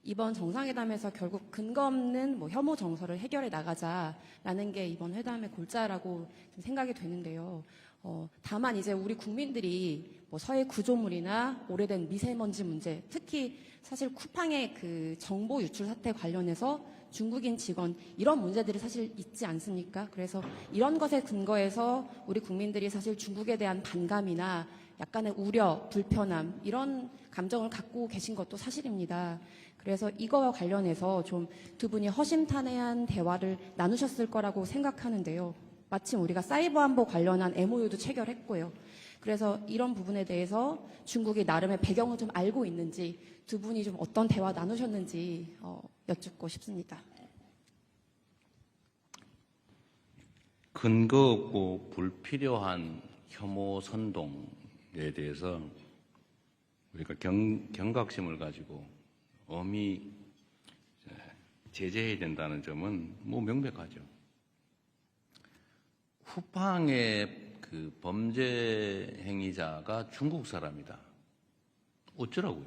이번 정상회담에서 결국 근거 없는 혐오 정서를 해결해 나가자라는 게 이번 회담의 골자라고 생각이 되는데요. 다만 이제 우리 국민들이 서해 구조물이나 오래된 미세먼지 문제, 특히 사실 쿠팡의 그 정보 유출 사태 관련해서 중국인 직원 이런 문제들이 사실 있지 않습니까? 그래서 이런 것에 근거해서 우리 국민들이 사실 중국에 대한 반감이나 약간의 우려, 불편함 이런 감정을 갖고 계신 것도 사실입니다. 그래서 이거와 관련해서 좀 두 분이 허심탄회한 대화를 나누셨을 거라고 생각하는데요. 마침 우리가 사이버 안보 관련한 MOU도 체결했고요. 그래서 이런 부분에 대해서 중국이 나름의 배경을 좀 알고 있는지 두 분이 좀 어떤 대화 나누셨는지 여쭙고 싶습니다. 근거 없고 불필요한 혐오 선동에 대해서 우리가 경각심을 가지고 엄히 제재해야 된다는 점은 명백하죠. 쿠팡의 그 범죄 행위자가 중국 사람이다. 어쩌라고요?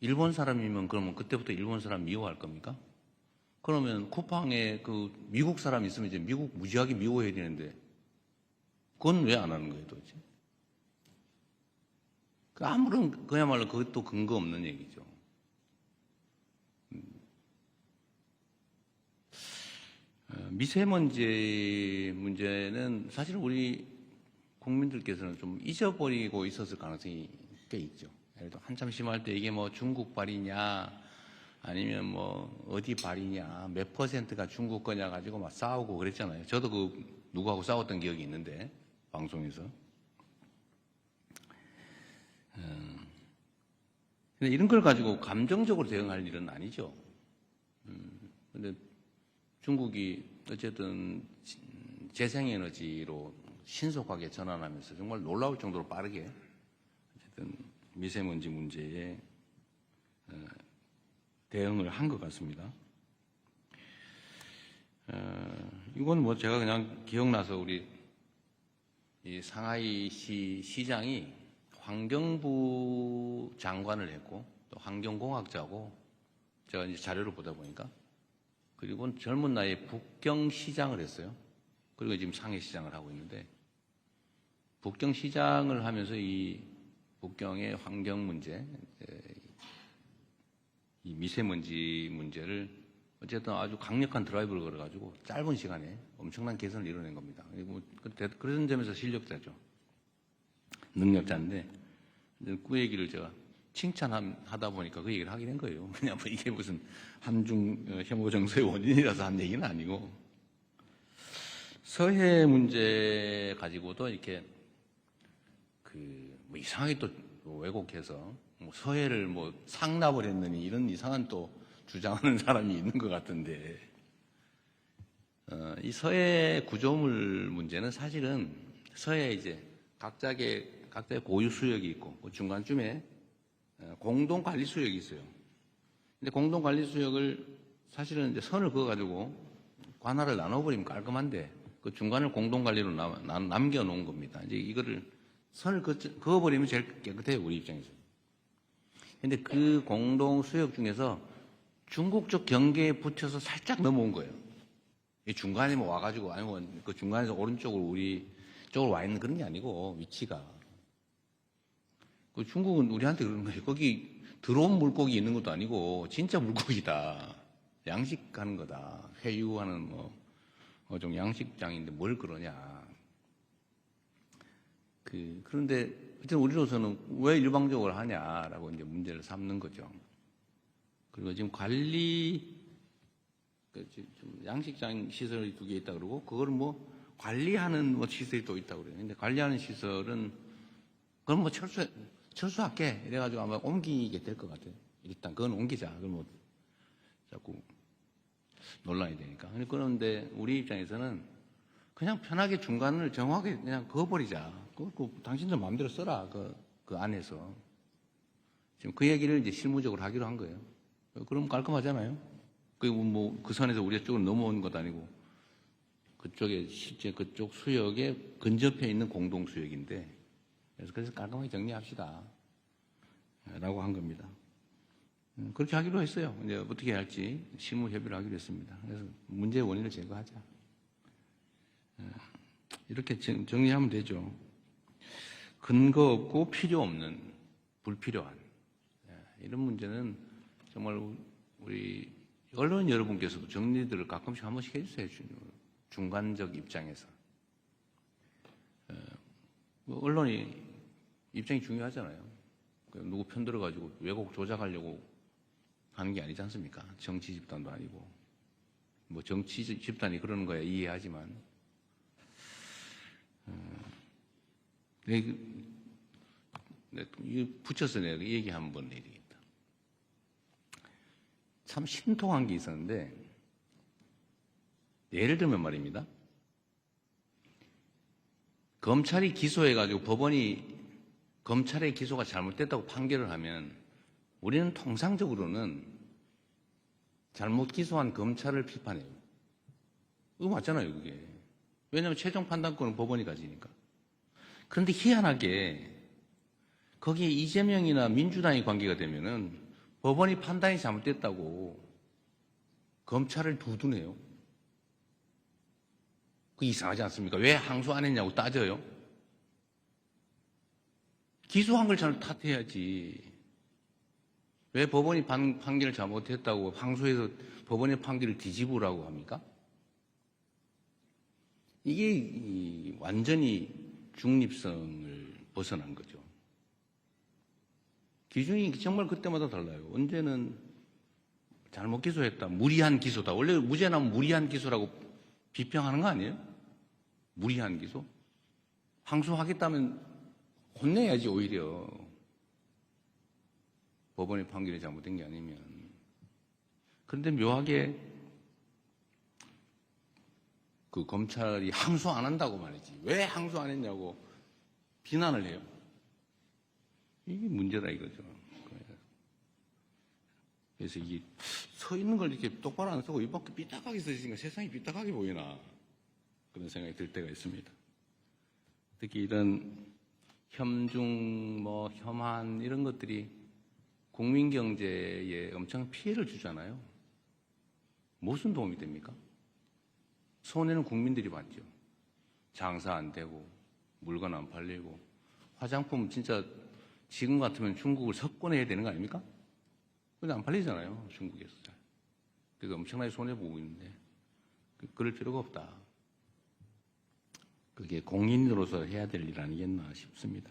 일본 사람이면 그러면 그때부터 일본 사람 미워할 겁니까? 그러면 쿠팡에 그 미국 사람 있으면 이제 미국 무지하게 미워해야 되는데 그건 왜 안 하는 거예요, 도대체? 아무런 그야말로 그것도 근거 없는 얘기죠. 미세먼지 문제는 사실 우리 국민들께서는 좀 잊어버리고 있었을 가능성이 꽤 있죠. 예를 들어 한참 심할 때 이게 중국 발이냐 아니면 어디 발이냐 몇 퍼센트가 중국 거냐 가지고 막 싸우고 그랬잖아요. 저도 누구하고 싸웠던 기억이 있는데 방송에서. 근데 이런 걸 가지고 감정적으로 대응할 일은 아니죠. 근데 중국이 어쨌든 재생에너지로 신속하게 전환하면서 정말 놀라울 정도로 빠르게 어쨌든 미세먼지 문제에 대응을 한 것 같습니다. 이건 제가 그냥 기억나서 우리 이 상하이시 시장이 환경부 장관을 했고 또 환경공학자고 제가 이제 자료를 보다 보니까 그리고 젊은 나이에 북경시장을 했어요. 그리고 지금 상해시장을 하고 있는데 북경시장을 하면서 이 북경의 환경 문제, 이 미세먼지 문제를 어쨌든 아주 강력한 드라이브를 걸어가지고 짧은 시간에 엄청난 개선을 이뤄낸 겁니다. 그런 점에서 실력자죠. 능력자인데 그 얘기를 제가 칭찬하다 보니까 그 얘기를 하게 된 거예요. 왜냐하면 이게 무슨 한중 혐오 정서의 원인이라서 한 얘기는 아니고 서해 문제 가지고도 이렇게 이상하게 또 왜곡해서 서해를 상납을 했느니 이런 이상한 또 주장하는 사람이 있는 것 같은데 이 서해 구조물 문제는 사실은 서해에 이제 각자의 고유 수역이 있고 그 중간쯤에 공동 관리 수역이 있어요. 근데 공동 관리 수역을 사실은 이제 선을 그어가지고 관할을 나눠버리면 깔끔한데 그 중간을 공동 관리로 남겨놓은 겁니다. 이제 이거를 선을 그어버리면 제일 깨끗해요, 우리 입장에서. 근데 그 공동 수역 중에서 중국 쪽 경계에 붙여서 살짝 넘어온 거예요. 이 중간에 와가지고 아니면 그 중간에서 오른쪽으로 우리 쪽으로 와 있는 그런 게 아니고 위치가. 그 중국은 우리한테 그러는 거예요. 거기 들어온 물고기 있는 것도 아니고 진짜 물고기다. 양식하는 거다. 회유하는 좀 양식장인데 뭘 그러냐. 그런데 어쨌든 우리로서는 왜 일방적으로 하냐라고 이제 문제를 삼는 거죠. 그리고 지금 양식장 시설이 2개 있다 그러고 그걸 관리하는 시설이 또 있다고 그래요. 근데 관리하는 시설은 그럼 철수할게 이래가지고 아마 옮기게 될 것 같아요. 일단 그건 옮기자. 그럼 자꾸 논란이 되니까. 그런데 우리 입장에서는 그냥 편하게 중간을 정확하게 그냥 그어버리자. 당신들 마음대로 써라. 그 안에서. 지금 그 얘기를 이제 실무적으로 하기로 한 거예요. 그럼 깔끔하잖아요. 그리고 그 선에서 우리 쪽으로 넘어온 것도 아니고 그쪽에 실제 그쪽 수역에 근접해 있는 공동 수역인데 그래서 깔끔하게 정리합시다. 라고 한 겁니다. 그렇게 하기로 했어요. 이제 어떻게 할지 실무 협의를 하기로 했습니다. 그래서 문제의 원인을 제거하자. 이렇게 정리하면 되죠. 근거 없고 필요 없는, 불필요한 이런 문제는 정말 우리 언론 여러분께서도 정리들을 가끔씩 한 번씩 해주세요. 중간적 입장에서. 언론이 입장이 중요하잖아요. 누구 편 들어가지고 왜곡 조작하려고 하는 게 아니지 않습니까? 정치 집단도 아니고. 뭐 정치 집단이 그러는 거야 이해하지만. 붙여서 내가 얘기 한번 해야 되겠다. 참 신통한 게 있었는데, 예를 들면 말입니다. 검찰이 기소해가지고 법원이 검찰의 기소가 잘못됐다고 판결을 하면 우리는 통상적으로는 잘못 기소한 검찰을 비판해요. 이거 맞잖아요, 그게. 왜냐하면 최종 판단권은 법원이 가지니까. 그런데 희한하게 거기에 이재명이나 민주당이 관계가 되면은 법원이 판단이 잘못됐다고 검찰을 두둔해요. 그 이상하지 않습니까? 왜 항소 안 했냐고 따져요. 기소한 걸 잘 탓해야지. 왜 법원이 판결을 잘못했다고 항소해서 법원의 판결을 뒤집으라고 합니까? 이게 완전히 중립성을 벗어난 거죠. 기준이 정말 그때마다 달라요. 언제는 잘못 기소했다, 무리한 기소다. 원래 무죄 나면 무리한 기소라고 비평하는 거 아니에요? 무리한 기소? 항소하겠다면 혼내야지 오히려. 법원의 판결이 잘못된 게 아니면. 그런데 묘하게 그 검찰이 항소 안 한다고 말이지. 왜 항소 안 했냐고 비난을 해요. 이게 문제다 이거죠. 그래서 이게 서 있는 걸 이렇게 똑바로 안 쓰고 이밖에 삐딱하게 서 있으니까 세상이 삐딱하게 보이나 그런 생각이 들 때가 있습니다. 특히 이런 혐중, 혐한 이런 것들이 국민 경제에 엄청 피해를 주잖아요. 무슨 도움이 됩니까? 손해는 국민들이 받죠. 장사 안 되고 물건 안 팔리고 화장품 진짜 지금 같으면 중국을 석권해야 되는 거 아닙니까? 근데 안 팔리잖아요, 중국에서. 그래서 엄청나게 손해보고 있는데 그럴 필요가 없다. 그게 공인으로서 해야 될 일 아니겠나 싶습니다.